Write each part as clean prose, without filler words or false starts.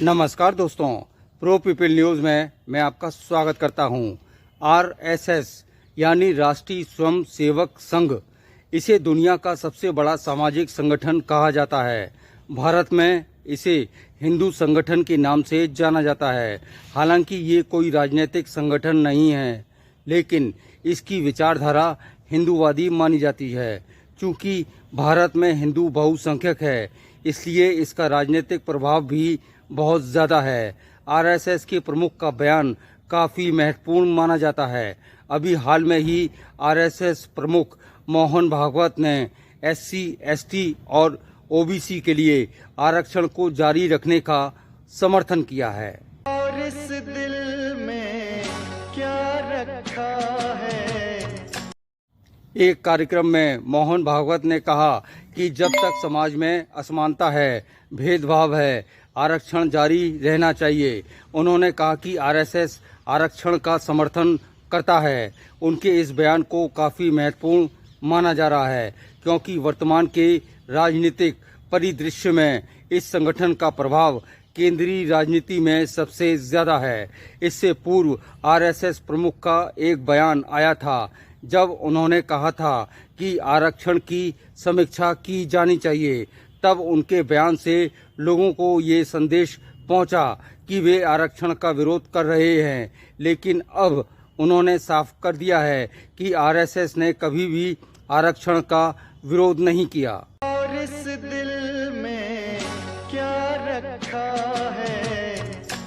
नमस्कार दोस्तों, pro people news में मैं आपका स्वागत करता हूं। आरएसएस यानी राष्ट्रीय स्वयं सेवक संघ, इसे दुनिया का सबसे बड़ा सामाजिक संगठन कहा जाता है। भारत में इसे हिंदू संगठन के नाम से जाना जाता है। हालांकि ये कोई राजनीतिक संगठन नहीं है, लेकिन इसकी विचारधारा हिंदूवादी मानी जाती है। चूँकि भारत में हिंदू बहुसंख्यक है, इसलिए इसका राजनीतिक प्रभाव भी बहुत ज़्यादा है। आरएसएस के प्रमुख का बयान काफ़ी महत्वपूर्ण माना जाता है। अभी हाल में ही आरएसएस प्रमुख मोहन भागवत ने एससी, एसटी और ओबीसी के लिए आरक्षण को जारी रखने का समर्थन किया है। और इस दिल में क्या रखा है। एक कार्यक्रम में मोहन भागवत ने कहा कि जब तक समाज में असमानता है, भेदभाव है, आरक्षण जारी रहना चाहिए। उन्होंने कहा कि आरएसएस आरक्षण का समर्थन करता है। उनके इस बयान को काफ़ी महत्वपूर्ण माना जा रहा है, क्योंकि वर्तमान के राजनीतिक परिदृश्य में इस संगठन का प्रभाव केंद्रीय राजनीति में सबसे ज़्यादा है। इससे पूर्व आरएसएस प्रमुख का एक बयान आया था, जब उन्होंने कहा था कि आरक्षण की समीक्षा की जानी चाहिए। तब उनके बयान से लोगों को ये संदेश पहुंचा कि वे आरक्षण का विरोध कर रहे हैं, लेकिन अब उन्होंने साफ कर दिया है कि आरएसएस ने कभी भी आरक्षण का विरोध नहीं किया। और इस दिल में क्या रखा है।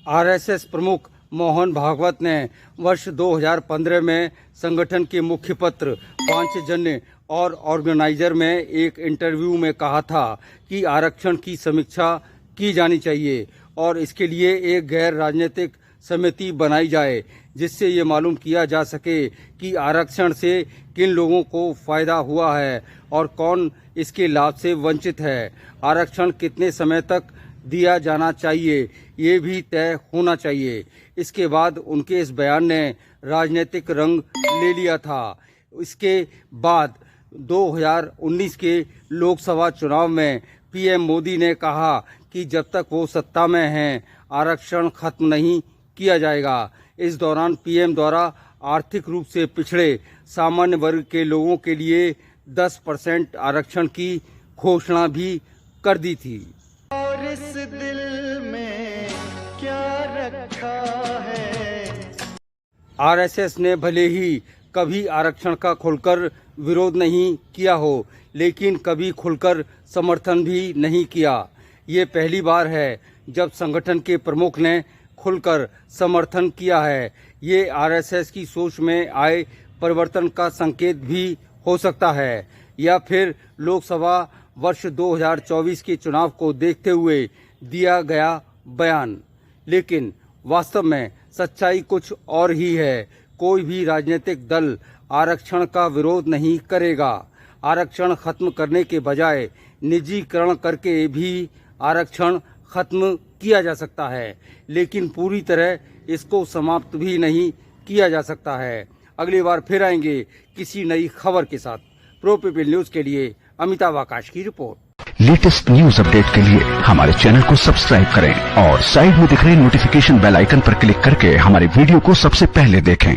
आरएसएस प्रमुख मोहन भागवत ने वर्ष 2015 में संगठन के मुखपत्र पांचजन्य और ऑर्गेनाइजर में एक इंटरव्यू में कहा था कि आरक्षण की समीक्षा की जानी चाहिए और इसके लिए एक गैर राजनीतिक समिति बनाई जाए, जिससे ये मालूम किया जा सके कि आरक्षण से किन लोगों को फायदा हुआ है और कौन इसके लाभ से वंचित है। आरक्षण कितने समय तक दिया जाना चाहिए, ये भी तय होना चाहिए। इसके बाद उनके इस बयान ने राजनीतिक रंग ले लिया था। इसके बाद 2019 के लोकसभा चुनाव में पीएम मोदी ने कहा कि जब तक वो सत्ता में हैं, आरक्षण खत्म नहीं किया जाएगा। इस दौरान पीएम द्वारा आर्थिक रूप से पिछड़े सामान्य वर्ग के लोगों के लिए 10% आरक्षण की घोषणा भी कर दी थी। और इस दिल में क्या रखा है। आरएसएस ने भले ही कभी आरक्षण का खुलकर विरोध नहीं किया हो, लेकिन कभी खुलकर समर्थन भी नहीं किया। ये पहली बार है जब संगठन के प्रमुख ने खुलकर समर्थन किया है। ये आरएसएस की सोच में आए परिवर्तन का संकेत भी हो सकता है, या फिर लोकसभा वर्ष 2024 के चुनाव को देखते हुए दिया गया बयान। लेकिन वास्तव में सच्चाई कुछ और ही है। कोई भी राजनीतिक दल आरक्षण का विरोध नहीं करेगा। आरक्षण खत्म करने के बजाय निजीकरण करके भी आरक्षण खत्म किया जा सकता है, लेकिन पूरी तरह इसको समाप्त भी नहीं किया जा सकता है। अगली बार फिर आएंगे किसी नई खबर के साथ। प्रो पीपल न्यूज़ के लिए अमिताभ आकाश की रिपोर्ट। लेटेस्ट न्यूज अपडेट के लिए हमारे चैनल को सब्सक्राइब करें और साइड में दिख रहे नोटिफिकेशन बेल आइकन पर क्लिक करके हमारे वीडियो को सबसे पहले देखें।